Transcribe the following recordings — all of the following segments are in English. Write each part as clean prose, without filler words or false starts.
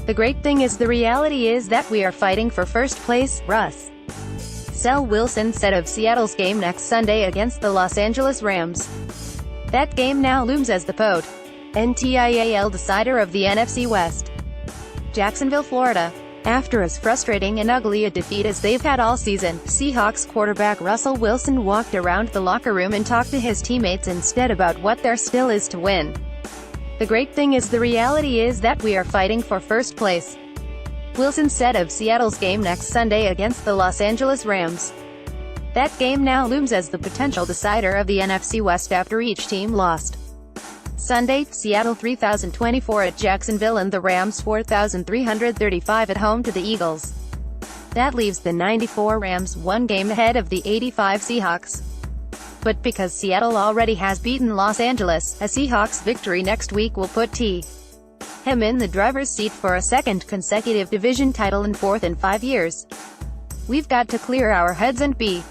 The great thing is the reality is that we are fighting for first place, Russ. Sel Wilson said of Seattle's game next Sunday against the Los Angeles Rams. That game now looms as the potential decider of the NFC West. Jacksonville, Florida. After as frustrating and ugly a defeat as they've had all season, Seahawks quarterback Russell Wilson walked around the locker room and talked to his teammates instead about what there still is to win. The great thing is the reality is that we are fighting for first place. Wilson said of Seattle's game next Sunday against the Los Angeles Rams. That game now looms as the potential decider of the NFC West after each team lost. Sunday, Seattle 3,024 at Jacksonville and the Rams 4,335 at home to the Eagles. That leaves the 94 Rams one game ahead of the 85 Seahawks. But because Seattle already has beaten Los Angeles, a Seahawks victory next week will put him in the driver's seat for a second consecutive division title in fourth in 5 years. We've got to clear our heads and be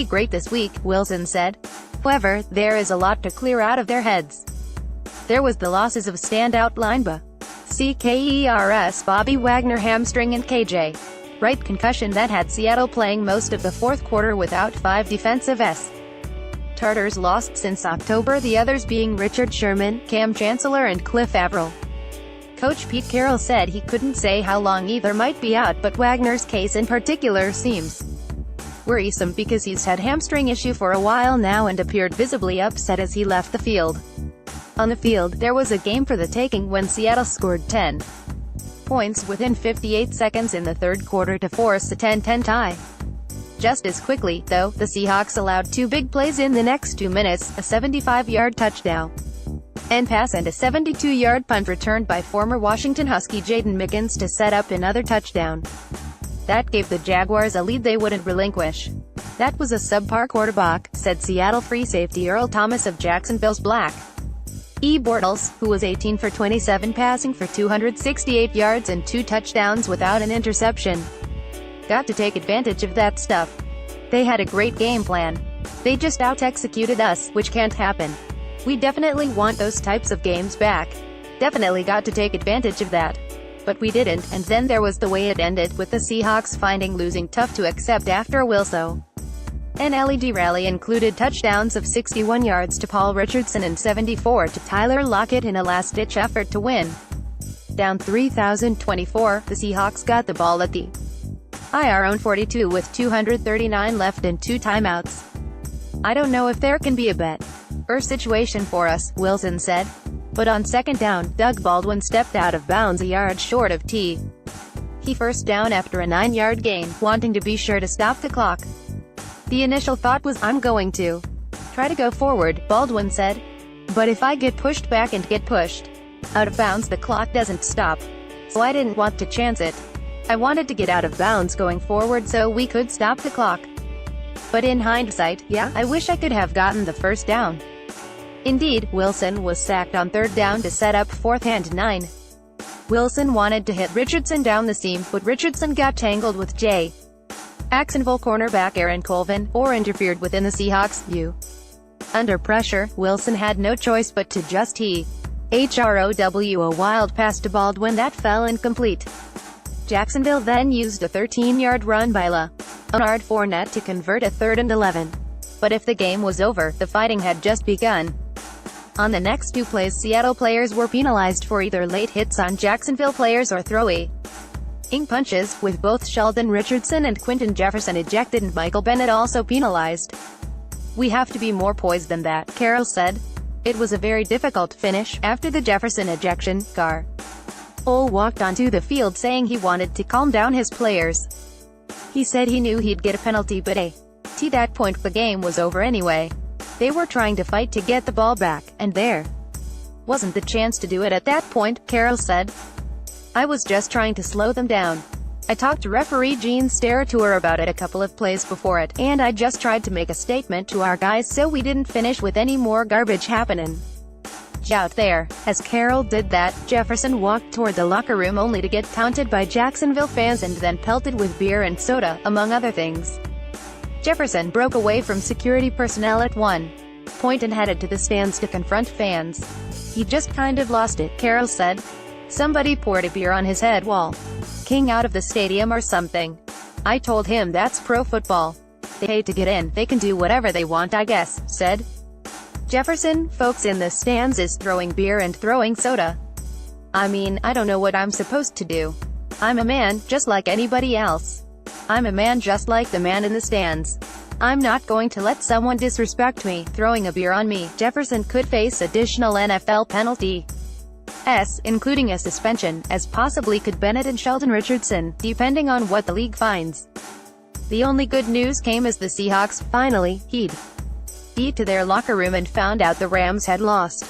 great this week, Wilson said. However, there is a lot to clear out of their heads. There was the losses of standout linebackers Bobby Wagner hamstring and KJ Wright concussion that had Seattle playing most of the fourth quarter without 5 defensive starters lost since October, the others being Richard Sherman, Cam Chancellor and Cliff Avril. Coach Pete Carroll said he couldn't say how long either might be out, but Wagner's case in particular seems worrisome because he's had hamstring issue for a while now and appeared visibly upset as he left the field. On the field, there was a game for the taking when Seattle scored 10 points within 58 seconds in the third quarter to force a 10-10 tie. Just as quickly, though, the Seahawks allowed 2 big plays in the next 2 minutes, a 75-yard touchdown and pass and a 72-yard punt returned by former Washington Husky Jaden Mickens to set up another touchdown. That gave the Jaguars a lead they wouldn't relinquish. That was a subpar quarterback, said Seattle free safety Earl Thomas of Jacksonville's Black Bortles, who was 18 for 27 passing for 268 yards and 2 touchdowns without an interception. Got to take advantage of that stuff. They had a great game plan. They just out-executed us, which can't happen. We definitely want those types of games back. Definitely got to take advantage of that. But we didn't, and then there was the way it ended, with the Seahawks finding losing tough to accept after a Wilson. An LED rally included touchdowns of 61 yards to Paul Richardson and 74 to Tyler Lockett in a last-ditch effort to win. Down 3,024, the Seahawks got the ball at the own 42 with 239 left and 2 timeouts. I don't know if there can be a better situation for us, Wilson said. But on second down, Doug Baldwin stepped out of bounds a yard short of he first down after a 9-yard gain, wanting to be sure to stop the clock. The initial thought was, I'm going to try to go forward, Baldwin said. But if I get pushed back and get pushed out of bounds, the clock doesn't stop. So I didn't want to chance it. I wanted to get out of bounds going forward so we could stop the clock. But in hindsight, yeah, I wish I could have gotten the first down. Indeed, Wilson was sacked on third down to set up fourth and 9. Wilson wanted to hit Richardson down the seam, but Richardson got tangled with Jacksonville cornerback Aaron Colvin, or interfered within the Seahawks' view. Under pressure, Wilson had no choice but to just throw a wild pass to Baldwin that fell incomplete. Jacksonville then used a 13-yard run by Leonard Fournette to convert a 3rd and 11. But if the game was over, the fighting had just begun. On the next 2 plays, Seattle players were penalized for either late hits on Jacksonville players or throwing punches, with both Sheldon Richardson and Quinton Jefferson ejected and Michael Bennett also penalized. We have to be more poised than that, Carroll said. It was a very difficult finish. After the Jefferson ejection, Ole walked onto the field saying he wanted to calm down his players. He said he knew he'd get a penalty, but at that point the game was over anyway. They were trying to fight to get the ball back, and there wasn't the chance to do it at that point, Carroll said. I was just trying to slow them down. I talked to referee Gene Steratore about it a couple of plays before it, and I just tried to make a statement to our guys so we didn't finish with any more garbage happening out there. As Carroll did that, Jefferson walked toward the locker room only to get taunted by Jacksonville fans and then pelted with beer and soda, among other things. Jefferson broke away from security personnel at one point and headed to the stands to confront fans. He just kind of lost it, Carroll said. Somebody poured a beer on his head wall. King out of the stadium or something. I told him that's pro football. They pay to get in, they can do whatever they want I guess, said Jefferson. Folks in the stands is throwing beer and throwing soda. I mean, I don't know what I'm supposed to do. I'm a man, just like anybody else. I'm a man just like the man in the stands. I'm not going to let someone disrespect me, throwing a beer on me. Jefferson could face additional NFL penalties, including a suspension, as possibly could Bennett and Sheldon Richardson, depending on what the league finds. The only good news came as the Seahawks, finally, headed to their locker room and found out the Rams had lost.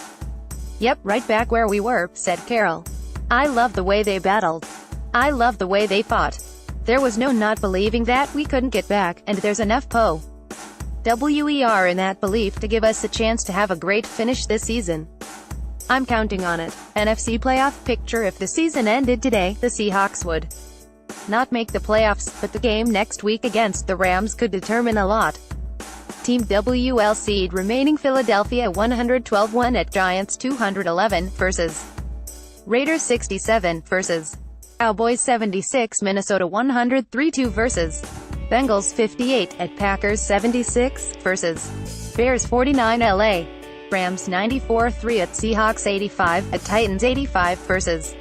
Yep, right back where we were, said Carroll. I love the way they battled. I love the way they fought. There was no not believing that we couldn't get back, and there's enough WER in that belief to give us a chance to have a great finish this season. I'm counting on it. NFC playoff picture: if the season ended today, the Seahawks would not make the playoffs, but the game next week against the Rams could determine a lot. Team WL seed remaining: Philadelphia 112-1 at Giants 211 versus Raiders 67 versus Cowboys 76, Minnesota 103-2 versus Bengals 58 at Packers 76 versus Bears 49, LA Rams 94-3 at Seahawks 85 at Titans 85 versus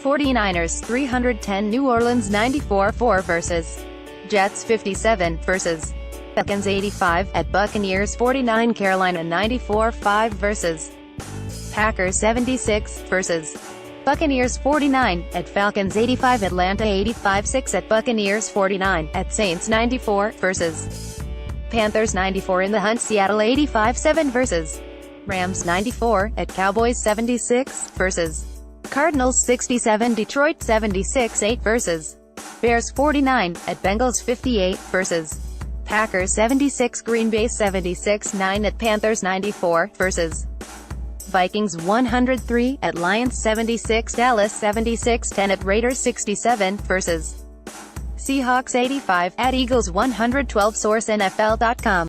49ers 310, New Orleans 94-4 versus Jets 57 versus Falcons 85 at Buccaneers 49, Carolina 94-5 versus Packers 76 versus Buccaneers 49 at Falcons 85, Atlanta 85-6 at Buccaneers 49 at Saints 94 versus Panthers 94 in the hunt, Seattle 85-7 versus Rams 94 at Cowboys 76 versus Cardinals 67, Detroit 76-8 versus Bears 49 at Bengals 58 versus Packers 76, Green Bay 76-9 at Panthers 94 versus Vikings 103 at Lions 76, Dallas 76-10 at Raiders 67 versus Seahawks 85 at Eagles 112, source NFL.com.